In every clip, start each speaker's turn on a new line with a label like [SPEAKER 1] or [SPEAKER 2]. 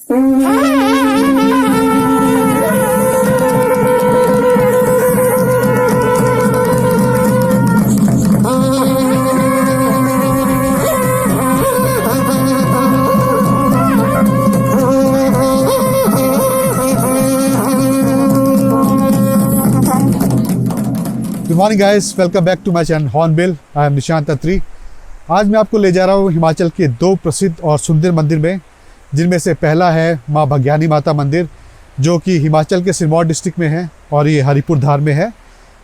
[SPEAKER 1] Good morning guys, welcome back to my channel hornbill. I am Nishant Atri. आज मैं आपको ले जा रहा हूँ हिमाचल के दो प्रसिद्ध और सुंदर मंदिर में, जिनमें से पहला है माँ भाग्यानी माता मंदिर, जो कि हिमाचल के सिरमौर डिस्ट्रिक्ट में है और ये हरिपुर धार में है।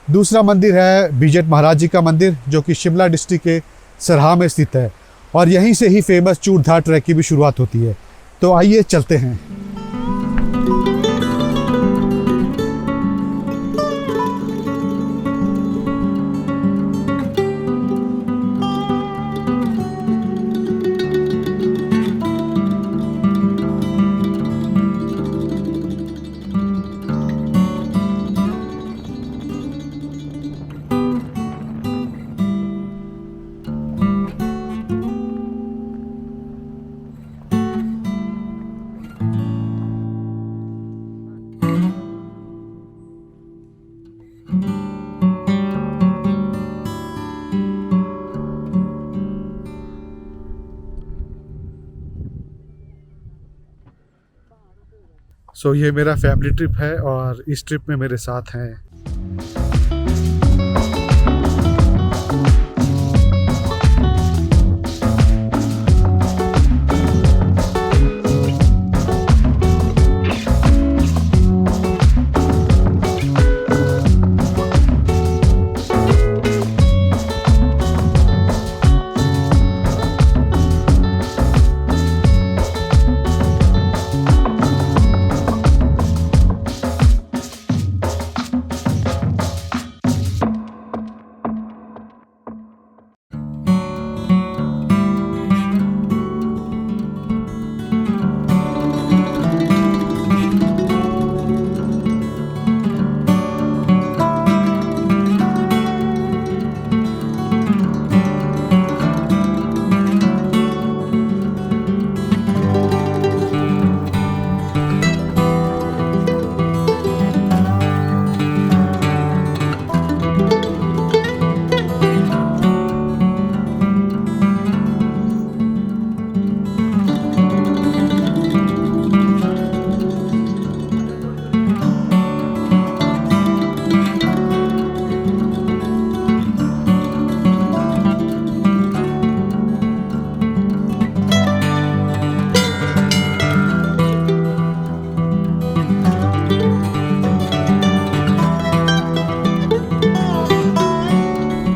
[SPEAKER 1] दूसरा मंदिर है बीजेट महाराज जी का मंदिर, जो कि शिमला डिस्ट्रिक्ट के सरहा में स्थित है और यहीं से ही फेमस चूड़धार ट्रैक की भी शुरुआत होती है। तो आइए चलते हैं। सो ये मेरा फैमिली ट्रिप है और इस ट्रिप में मेरे साथ हैं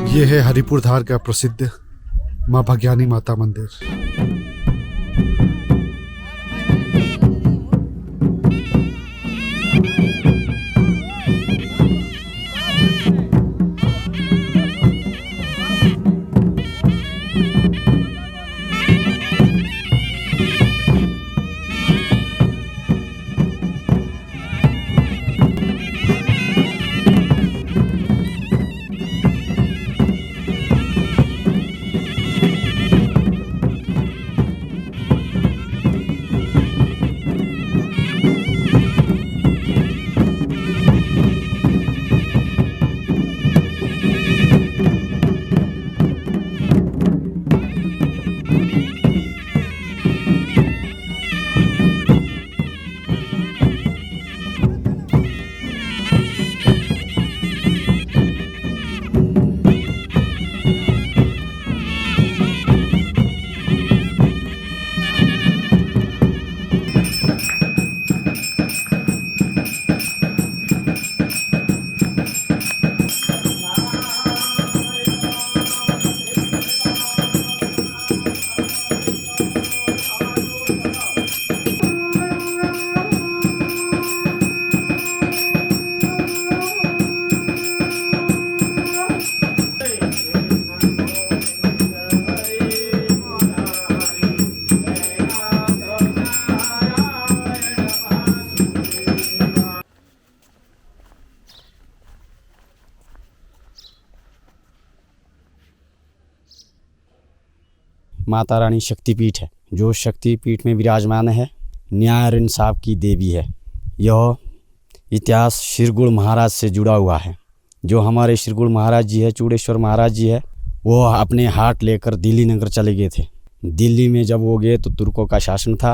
[SPEAKER 1] ये है हरिपुर धार का प्रसिद्ध माँ भाग्यानी माता मंदिर।
[SPEAKER 2] माता रानी शक्तिपीठ है, जो शक्तिपीठ में विराजमान है। न्याय और इंसाफ की देवी है। यह इतिहास शिरगुड़ महाराज से जुड़ा हुआ है। जो हमारे शिरगुड़ महाराज जी है, चूड़ेश्वर महाराज जी है, वो अपने हाट लेकर दिल्ली नगर चले गए थे। दिल्ली में जब वो गए तो तुर्कों का शासन था।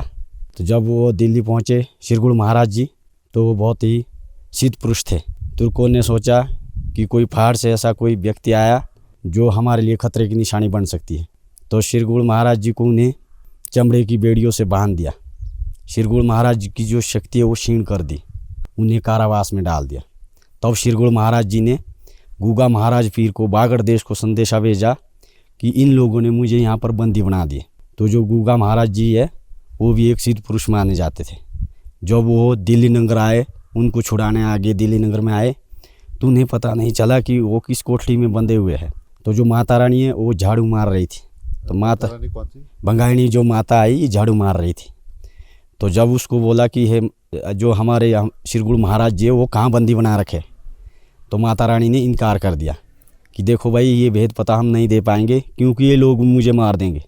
[SPEAKER 2] तो जब वो दिल्ली पहुँचे शिरगुड़ महाराज जी, तो वो बहुत ही सिद्ध पुरुष थे। तुर्कों ने सोचा कि कोई पहाड़ से ऐसा कोई व्यक्ति आया जो हमारे लिए खतरे की निशानी बन सकती है। तो शिरगुड़ महाराज जी को उन्हें चमड़े की बेड़ियों से बांध दिया। शिरगुड़ महाराज जी की जो शक्ति है वो क्षीण कर दी, उन्हें कारावास में डाल दिया। तब शिरगुड़ महाराज जी ने गूगा महाराज पीर को बागड़ देश को संदेशा भेजा कि इन लोगों ने मुझे यहाँ पर बंदी बना दिए। तो जो गूगा महाराज जी है वो भी एक सिद्ध पुरुष माने जाते थे। जब वो दिल्ली नगर आए, उनको छुड़ाने आगे दिल्ली नगर में आए, तो उन्हें पता नहीं चला कि वो किस कोठरी में बंधे हुए हैं। तो जो माता रानी है वो झाड़ू मार रही थी। तो माता भंगाइणी जो माता आई ये झाड़ू मार रही थी। तो जब उसको बोला कि है जो हमारे यहाँ शिरगुड़ महाराज जी है वो कहाँ बंदी बना रखे, तो माता रानी ने इनकार कर दिया कि देखो भाई ये भेद पता हम नहीं दे पाएंगे क्योंकि ये लोग मुझे मार देंगे।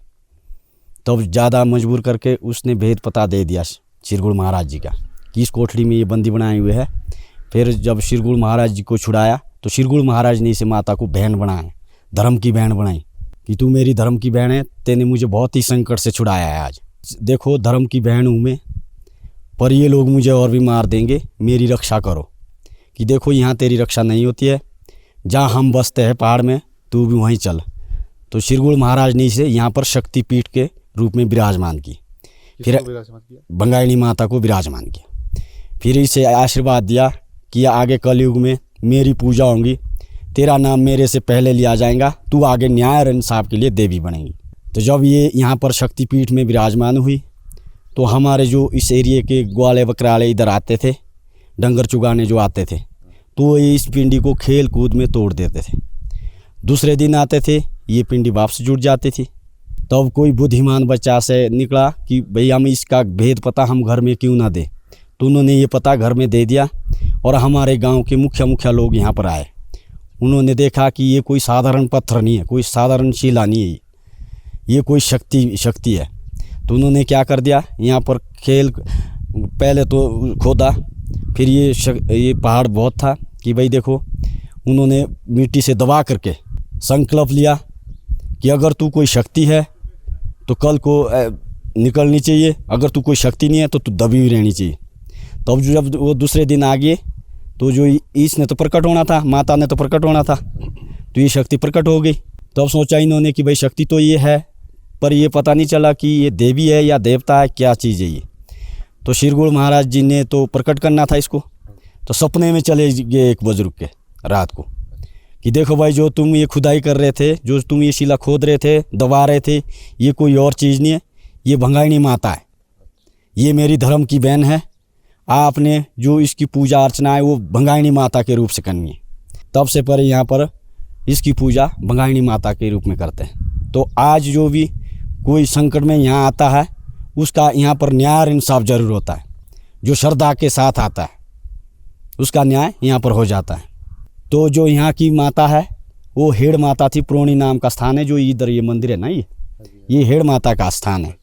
[SPEAKER 2] तब ज़्यादा मजबूर करके उसने भेद पता दे दिया शिरगुड़ महाराज जी का कि इस कोठरी में ये बंदी बनाए हुए है। फिर जब शिरगुड़ महाराज जी को छुड़ाया तो शिरगुड़ महाराज ने इसे माता को बहन बनाया, धर्म की बहन बनाई कि तू मेरी धर्म की बहन है, तेने मुझे बहुत ही संकट से छुड़ाया है। आज देखो धर्म की बहन हूँ मैं, पर ये लोग मुझे और भी मार देंगे, मेरी रक्षा करो। कि देखो यहाँ तेरी रक्षा नहीं होती है, जहाँ हम बसते हैं पहाड़ में तू भी वहीं चल। तो शिरगुड़ महाराज ने इसे यहाँ पर शक्तिपीठ के रूप में विराजमान की, फिर भंगाइणी माता को विराजमान किया। फिर इसे आशीर्वाद दिया कि आगे कलयुग में मेरी पूजा होगी, तेरा नाम मेरे से पहले लिया जाएगा, तू आगे न्याय और इंसाफ के लिए देवी बनेगी। तो जब ये यहाँ पर शक्तिपीठ में विराजमान हुई तो हमारे जो इस एरिए के ग्वाले बकराले इधर आते थे, डंगर चुगाने जो आते थे, तो ये इस पिंडी को खेल कूद में तोड़ देते थे। दूसरे दिन आते थे, ये पिंडी वापस जुट जाती थी। तब कोई बुद्धिमान बच्चा से निकला कि भाई हम इसका भेद पता हम घर में क्यों ना दे। तो उन्होंने ये पता घर में दे दिया और हमारे गांव के मुखिया लोग यहाँ पर आए। उन्होंने देखा कि ये कोई साधारण पत्थर नहीं है, कोई साधारण शिला नहीं है, ये कोई शक्ति है। तो उन्होंने क्या कर दिया, यहाँ पर खेल पहले तो खोदा, फिर ये पहाड़ बहुत था कि भाई देखो, उन्होंने मिट्टी से दबा करके संकल्प लिया कि अगर तू कोई शक्ति है तो कल को निकलनी चाहिए, अगर तू कोई शक्ति नहीं है तो तू दबी हुई रहनी चाहिए। तब जब वो दूसरे दिन आ गए तो जो इसने तो प्रकट होना था, माता ने तो प्रकट होना था, तो ये शक्ति प्रकट हो गई। तब सोचा इन्होंने कि भाई शक्ति तो ये है, पर ये पता नहीं चला कि ये देवी है या देवता है, क्या चीज़ है ये। तो शिरगुड़ महाराज जी ने तो प्रकट करना था इसको, तो सपने में चले गए एक बुजुर्ग के रात को कि देखो भाई जो तुम ये खुदाई कर रहे थे, जो तुम ये शिला खोद रहे थे, दबा रहे थे, ये कोई और चीज़ नहीं है, ये भंगाइणी माता है, ये मेरी धर्म की बहन है। आपने जो इसकी पूजा अर्चना है वो भंगाइणी माता के रूप से करनी है। तब से पर यहाँ पर इसकी पूजा भंगाइणी माता के रूप में करते हैं। तो आज जो भी कोई संकट में यहाँ आता है उसका यहाँ पर न्याय और इंसाफ जरूर होता है। जो श्रद्धा के साथ आता है उसका न्याय यहाँ पर हो जाता है। तो जो यहाँ की माता है वो हेड़ माता थी, प्रोणी नाम का स्थान है, जो इधर ये मंदिर है ना, ये हेड़ माता का स्थान है।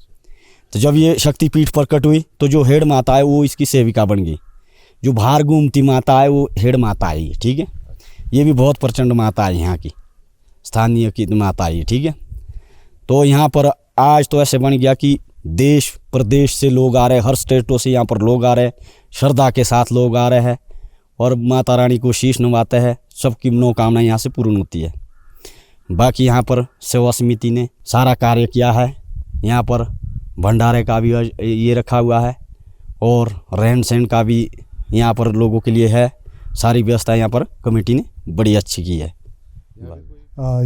[SPEAKER 2] तो जब ये शक्तिपीठ प्रकट हुई तो जो हेड़ माता है वो इसकी सेविका बन गई। जो भार घूमती माता है वो हेड़ माता है, ठीक है। ये भी बहुत प्रचंड माता है, यहाँ की स्थानीय की माता है, ठीक है। तो यहाँ पर आज तो ऐसे बन गया कि देश प्रदेश से लोग आ रहे हैं, हर स्टेटों से यहाँ पर लोग आ रहे हैं, श्रद्धा के साथ लोग आ रहे हैं और माता रानी को शीश नवाते हैं, सबकी मनोकामना यहाँ से पूर्ण होती है। बाकी यहाँ पर सेवा समिति ने सारा कार्य किया है। यहाँ पर भंडारे का भी ये रखा हुआ है और रहन सहन का भी यहाँ पर लोगों के लिए है। सारी व्यवस्था यहाँ पर कमेटी ने बड़ी अच्छी की है।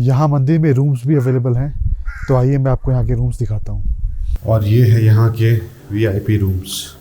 [SPEAKER 1] यहाँ मंदिर में रूम्स भी अवेलेबल हैं, तो आइए मैं आपको यहाँ के रूम्स दिखाता हूँ। और ये है यहाँ के VIP rooms.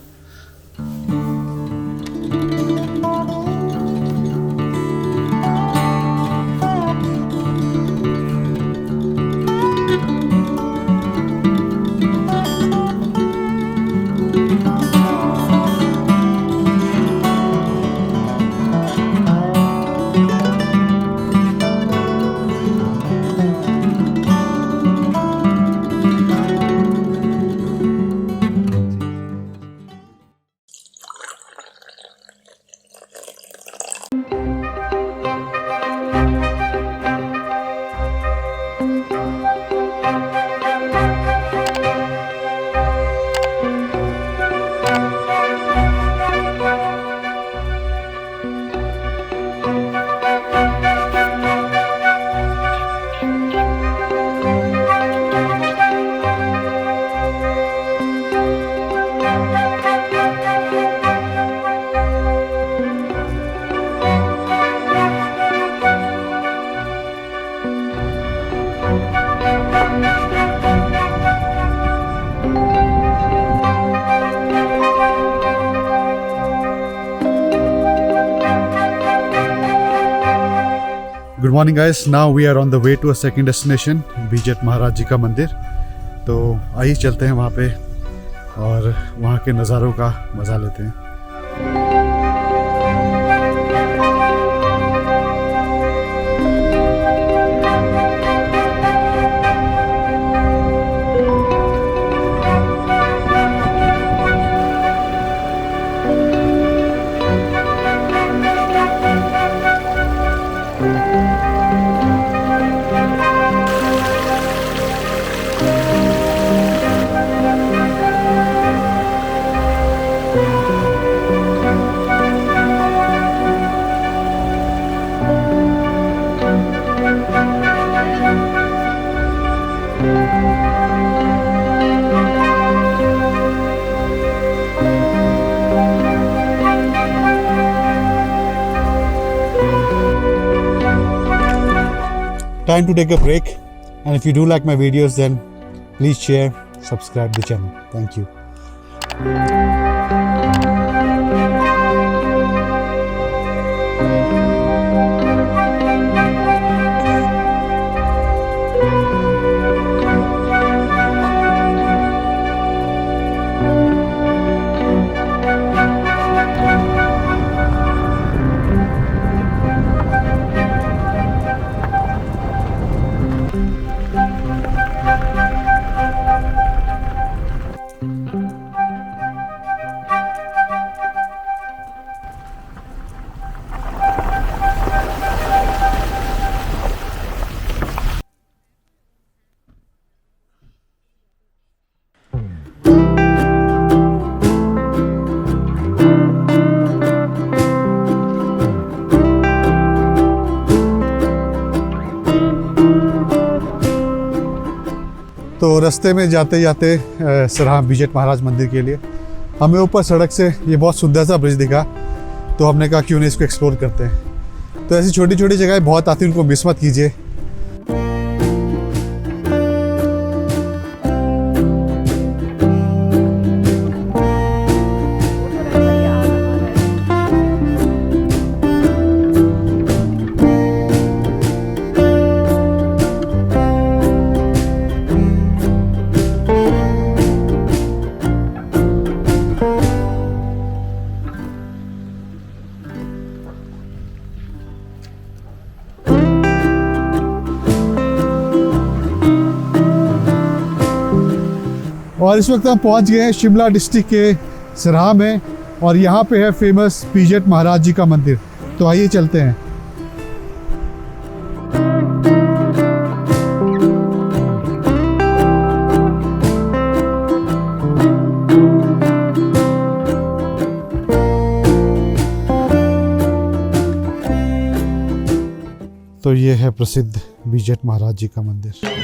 [SPEAKER 1] Good morning guys, now we are on the way to a second destination बीजेट महाराज जी का मंदिर। तो आइए चलते हैं वहाँ पे और वहाँ के नज़ारों का मज़ा लेते हैं। Time to take a break, and if you do like my videos, then please share, subscribe the channel. Thank you. तो रास्ते में जाते जाते सराहा बीजेट महाराज मंदिर के लिए हमें ऊपर सड़क से ये बहुत सुंदर सा ब्रिज दिखा, तो हमने कहा क्यों नहीं इसको एक्सप्लोर करते हैं। तो ऐसी छोटी छोटी जगहें बहुत आती हैं, उनको मिस मत कीजिए। और इस वक्त हम पहुंच गए हैं शिमला डिस्ट्रिक्ट के सराहा में, और यहाँ पे है फेमस बीजेट महाराज जी का मंदिर। तो आइए चलते हैं। तो ये है प्रसिद्ध बीजेट महाराज जी का मंदिर।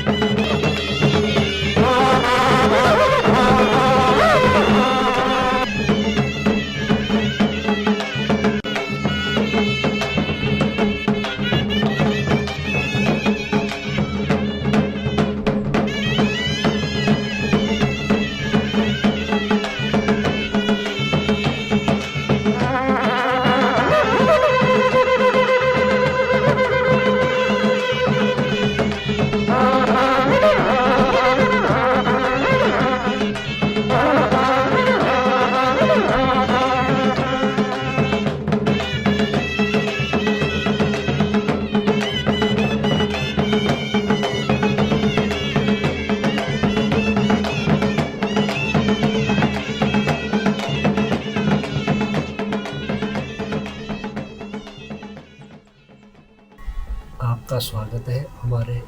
[SPEAKER 3] आपका स्वागत है हमारे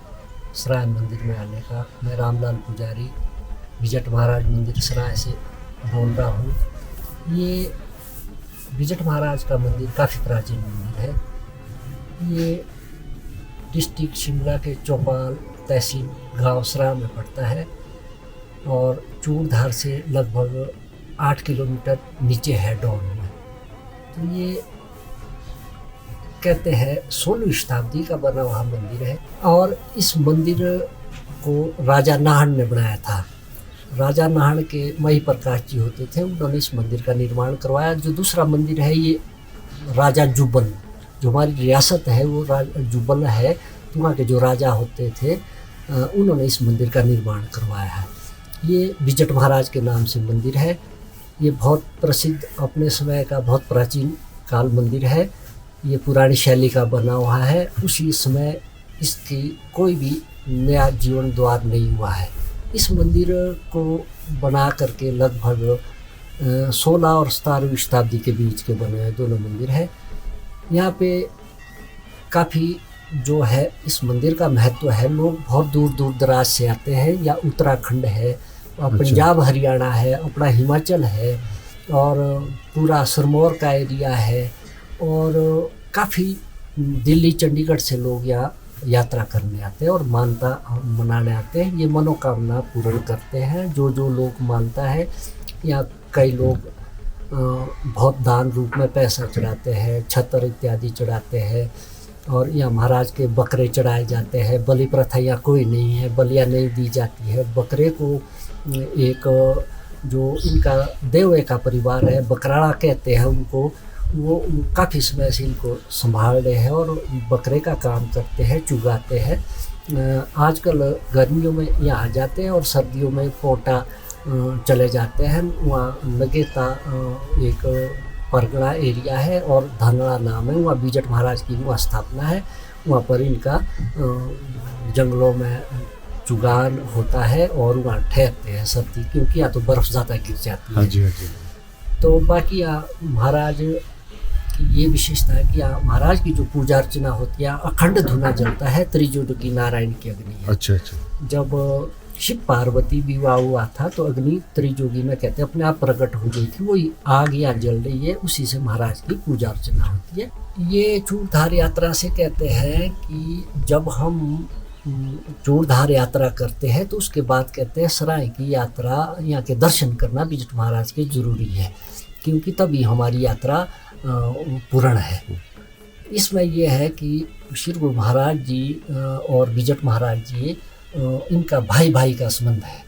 [SPEAKER 3] सराय मंदिर में आने का। मैं रामलाल पुजारी बीजेट महाराज मंदिर सराय से बोल रहा हूँ। ये बीजेट महाराज का मंदिर काफ़ी प्राचीन मंदिर है। ये डिस्ट्रिक्ट शिमला के चौपाल तहसील गांव सराय में पड़ता है और चूड़धार से लगभग 8 किलोमीटर नीचे है डाउन में। तो ये कहते हैं 16वीं शताब्दी का बना हुआ मंदिर है और इस मंदिर को राजा नाहन ने बनाया था। राजा नाहन के मही प्रकाश जी होते थे, उन्होंने इस मंदिर का निर्माण करवाया। जो दूसरा मंदिर है ये राजा जुब्बन जो हमारी रियासत है वो जुब्बल है, तो वहाँ के जो राजा होते थे उन्होंने इस मंदिर का निर्माण करवाया है। ये विजट महाराज के नाम से मंदिर है। ये बहुत प्रसिद्ध अपने समय का बहुत प्राचीन काल मंदिर है। ये पुरानी शैली का बना हुआ है। उसी समय इसकी कोई भी नया जीवन द्वार नहीं हुआ है। इस मंदिर को बना करके लगभग 16 और 17वीं शताब्दी के बीच के बने हुए दोनों मंदिर है। यहाँ पे काफ़ी जो है इस मंदिर का महत्व है। लोग बहुत दूर दूर दराज से आते हैं। या उत्तराखंड है, पंजाब हरियाणा है, अपना हिमाचल है और पूरा सिरमौर का एरिया है और काफ़ी दिल्ली चंडीगढ़ से लोग यहाँ यात्रा करने आते हैं और मानता मनाने आते हैं। ये मनोकामना पूर्ण करते हैं। जो जो लोग मानता है, यहाँ कई लोग बहुत दान रूप में पैसा चढ़ाते हैं, छतर इत्यादि चढ़ाते हैं और यहाँ महाराज के बकरे चढ़ाए जाते हैं। बलि प्रथा यहाँ कोई नहीं है, बलियाँ नहीं दी जाती है। बकरे को एक जो इनका देवए का परिवार है, बकराड़ा कहते हैं उनको, वो काफ़ी समय से इनको संभाल रहे हैं और बकरे का काम करते हैं, चुगाते हैं। आजकल गर्मियों में यहाँ आ जाते हैं और सर्दियों में कोटा चले जाते हैं। वहाँ नगेता एक परगना एरिया है और धनड़ा नाम है, वहाँ विजट महाराज की वहाँ स्थापना है। वहाँ पर इनका जंगलों में चुगान होता है और वहाँ ठहरते हैं सर्दी, क्योंकि यहाँ तो बर्फ़ ज़्यादा गिर जाती है।
[SPEAKER 1] हाँ जी, हाँ जी।
[SPEAKER 3] तो बाकी यहाँ महाराज की ये विशेषता है कि यहाँ महाराज की जो पूजा अर्चना होती है, अखंड धुना जलता है, त्रिजुगी नारायण की अग्नि है।
[SPEAKER 1] अच्छा अच्छा।
[SPEAKER 3] जब शिव पार्वती विवाह हुआ था तो अग्नि त्रिजुगी में कहते हैं अपने आप प्रकट हो गई थी, वो आग यहाँ जल रही है, उसी से महाराज की पूजा अर्चना होती है। ये चूड़धार यात्रा से कहते हैं कि जब हम चूड़धार यात्रा करते हैं तो उसके बाद कहते हैं सराय की यात्रा, यहाँ के दर्शन करना विजट महाराज के जरूरी है, क्योंकि तभी हमारी यात्रा पूर्ण है। इसमें यह है कि श्री गुरु महाराज जी और विजट महाराज जी इनका भाई भाई का संबंध है।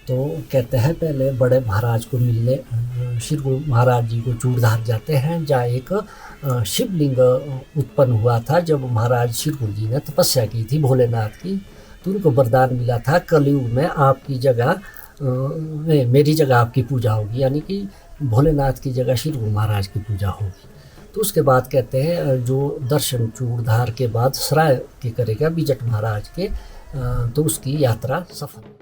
[SPEAKER 3] तो कहते हैं पहले बड़े महाराज को मिलने श्री गुरु महाराज जी को चूड़धार जाते हैं, जहाँ एक शिवलिंग उत्पन्न हुआ था। जब महाराज श्री गुरु जी ने तपस्या की थी भोलेनाथ की, तो उनको वरदान मिला था कलयुग में आपकी जगह मेरी जगह आपकी पूजा होगी, यानी कि भोलेनाथ की जगह श्री गुरु महाराज की पूजा होगी। तो उसके बाद कहते हैं जो दर्शन चूड़धार के बाद सराय के करेगा विजट महाराज के, तो उसकी यात्रा सफल।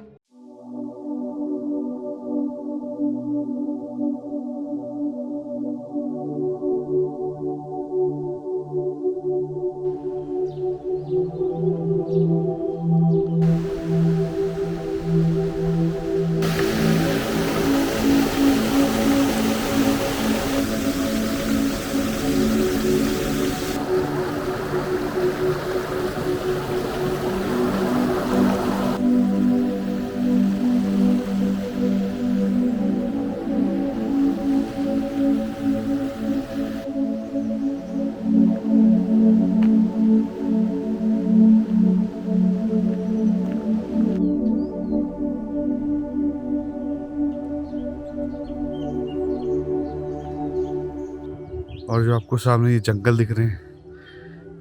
[SPEAKER 1] और जो आपको सामने ये जंगल दिख रहे हैं,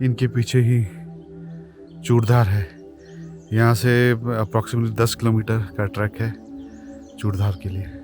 [SPEAKER 1] इनके पीछे ही चूड़धार है। यहाँ से अप्रॉक्सीमेटली 10 किलोमीटर का ट्रैक है चूड़धार के लिए।